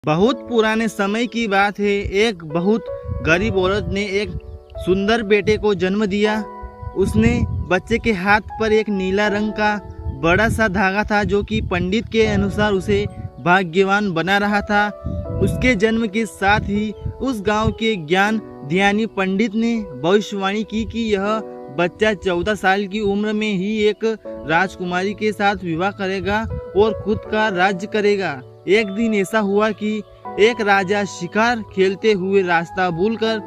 बहुत पुराने समय की बात है। एक बहुत गरीब औरत ने एक सुंदर बेटे को जन्म दिया। उसने बच्चे के हाथ पर एक नीला रंग का बड़ा सा धागा था जो कि पंडित के अनुसार उसे भाग्यवान बना रहा था। उसके जन्म के साथ ही उस गांव के ज्ञान ध्यानी पंडित ने भविष्यवाणी की कि यह बच्चा 14 साल की उम्र में ही एक राजकुमारी के साथ विवाह करेगा और खुद का राज्य करेगा। एक दिन ऐसा हुआ कि एक राजा शिकार खेलते हुए रास्ता भूलकर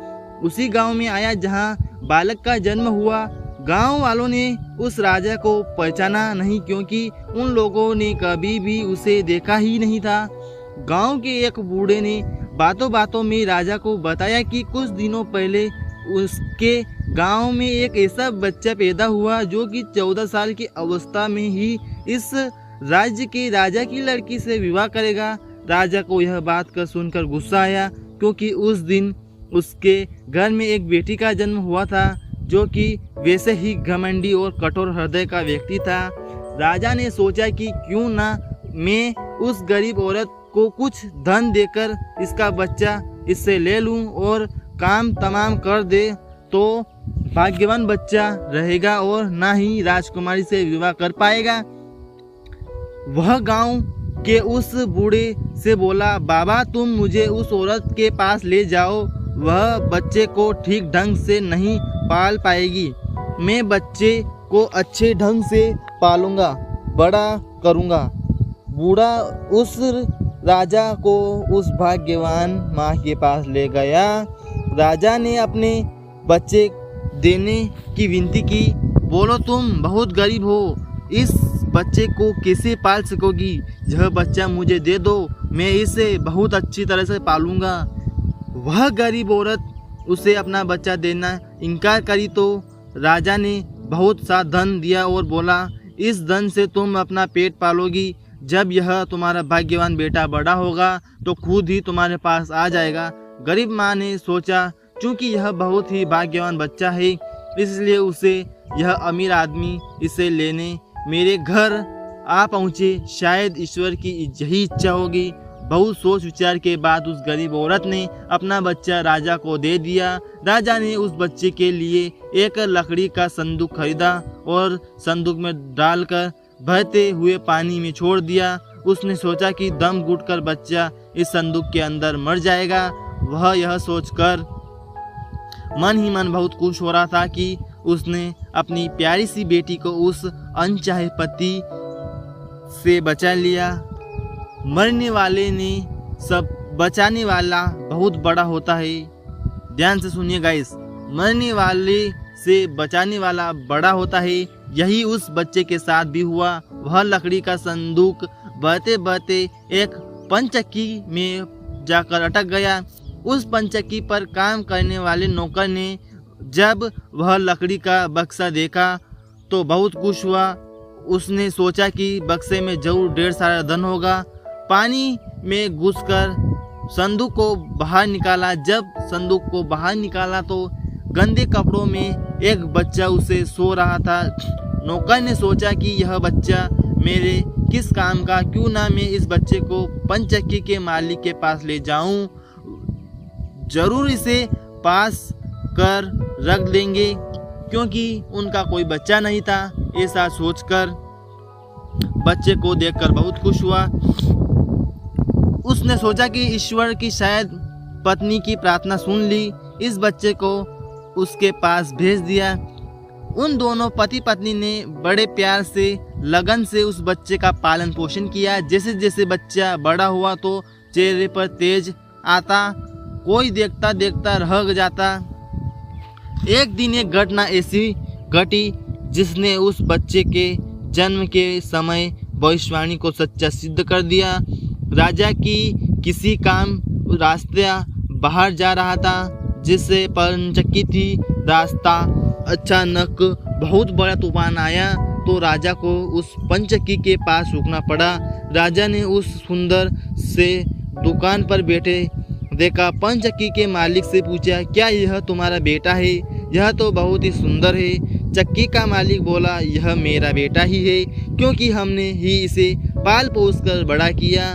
उसी गांव में आया जहां बालक का जन्म हुआ। गांव वालों ने उस राजा को पहचाना नहीं क्योंकि उन लोगों ने कभी भी उसे देखा ही नहीं था। गांव के एक बूढ़े ने बातों बातों में राजा को बताया कि कुछ दिनों पहले उसके गांव में एक ऐसा बच्चा पैदा हुआ जो कि 14 साल की अवस्था में ही इस राज्य के राजा की लड़की से विवाह करेगा। राजा को यह बात कर सुनकर गुस्सा आया क्योंकि उस दिन उसके घर में एक बेटी का जन्म हुआ था जो कि वैसे ही घमंडी और कठोर हृदय का व्यक्ति था। राजा ने सोचा कि क्यों ना मैं उस गरीब औरत को कुछ धन देकर इसका बच्चा इससे ले लूं और काम तमाम कर दे तो भाग्यवान बच्चा रहेगा और ना ही राजकुमारी से विवाह कर पाएगा। वह गांव के उस बूढ़े से बोला, बाबा तुम मुझे उस औरत के पास ले जाओ, वह बच्चे को ठीक ढंग से नहीं पाल पाएगी। मैं बच्चे को अच्छे ढंग से पालूंगा, बड़ा करूंगा। बूढ़ा उस राजा को उस भाग्यवान माँ के पास ले गया। राजा ने अपने बच्चे देने की विनती की। बोलो तुम बहुत गरीब हो, इस बच्चे को कैसे पाल सकोगी? यह बच्चा मुझे दे दो, मैं इसे बहुत अच्छी तरह से पालूंगा। वह गरीब औरत उसे अपना बच्चा देना इनकार करी तो राजा ने बहुत सा धन दिया और बोला, इस धन से तुम अपना पेट पालोगी। जब यह तुम्हारा भाग्यवान बेटा बड़ा होगा तो खुद ही तुम्हारे पास आ जाएगा। गरीब माँ ने सोचा क्योंकि यह बहुत ही भाग्यवान बच्चा है इसलिए उसे यह अमीर आदमी इसे लेने मेरे घर आ पहुँचे, शायद ईश्वर की यही इच्छा होगी। बहुत सोच विचार के बाद उस गरीब औरत ने अपना बच्चा राजा को दे दिया। राजा ने उस बच्चे के लिए एक लकड़ी का संदूक खरीदा और संदूक में डालकर बहते हुए पानी में छोड़ दिया। उसने सोचा कि दम घुटकर बच्चा इस संदूक के अंदर मर जाएगा। वह यह सोचकर मन ही मन बहुत खुश हो रहा था कि उसने अपनी प्यारी सी बेटी को उस अनचाहे पति से बचा लिया। मरने वाले ने सब बचाने वाला बहुत बड़ा होता है। ध्यान से सुनिए गाइस, मरने वाले से बचाने वाला बड़ा होता है। यही उस बच्चे के साथ भी हुआ। वह लकड़ी का संदूक बहते बहते एक पंचक्की में जाकर अटक गया। उस पंचक्की पर काम करने वाले नौकर ने जब वह लकड़ी का बक्सा देखा तो बहुत खुश हुआ। उसने सोचा कि बक्से में जरूर ढेर सारा धन होगा। पानी में घुसकर संदूक को बाहर निकाला। जब संदूक को बाहर निकाला तो गंदे कपड़ों में एक बच्चा उसे सो रहा था। नौकर ने सोचा कि यह बच्चा मेरे किस काम का, क्यों ना मैं इस बच्चे को पंचक्की के मालिक के पास ले जाऊं, जरूर इसे पास कर रख लेंगे क्योंकि उनका कोई बच्चा नहीं था। ऐसा सोचकर बच्चे को देखकर बहुत खुश हुआ। उसने सोचा कि ईश्वर की शायद पत्नी की प्रार्थना सुन ली। इस बच्चे को उसके पास भेज दिया। उन दोनों पति पत्नी ने बड़े प्यार से लगन से उस बच्चे का पालन पोषण किया। जैसे जैसे बच्चा बड़ा हुआ तो चेहरे पर तेज आता, कोई देखता देखता रह जाता। एक दिन एक घटना ऐसी घटी जिसने उस बच्चे के जन्म के समय भविष्यवाणी को सच्चा सिद्ध कर दिया। राजा की किसी काम रास्ता बाहर जा रहा था जिससे पंचक्की थी। रास्ता अचानक बहुत बड़ा तूफान आया तो राजा को उस पंचक्की के पास रुकना पड़ा। राजा ने उस सुंदर से दुकान पर बैठे देखा। पंचक्की के मालिक से पूछा, क्या यह तुम्हारा बेटा है? यह तो बहुत ही सुंदर है। चक्की का मालिक बोला, यह मेरा बेटा ही है क्योंकि हमने ही इसे पाल पोस कर बड़ा किया।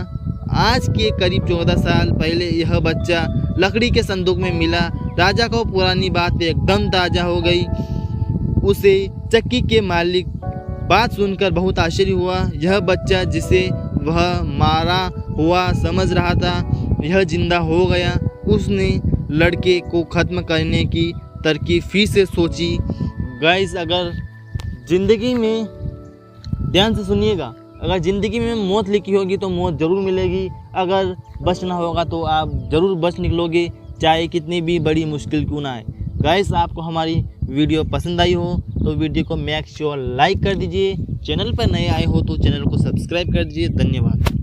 आज के करीब 14 साल पहले यह बच्चा लकड़ी के संदूक में मिला। राजा को पुरानी बात एकदम ताज़ा हो गई। उसे चक्की के मालिक बात सुनकर बहुत आश्चर्य हुआ। यह बच्चा जिसे वह मारा हुआ समझ रहा था, यह जिंदा हो गया। उसने लड़के को ख़त्म करने की तरकीब फिर से सोची। गाइस, अगर ज़िंदगी में ध्यान से सुनिएगा, अगर ज़िंदगी में मौत लिखी होगी तो मौत ज़रूर मिलेगी। अगर बचना होगा तो आप ज़रूर बच निकलोगे, चाहे कितनी भी बड़ी मुश्किल क्यों ना आए। गाइस, आपको हमारी वीडियो पसंद आई हो तो वीडियो को मेक श्योर लाइक कर दीजिए। चैनल पर नए आए हो तो चैनल को सब्सक्राइब कर दीजिए। धन्यवाद।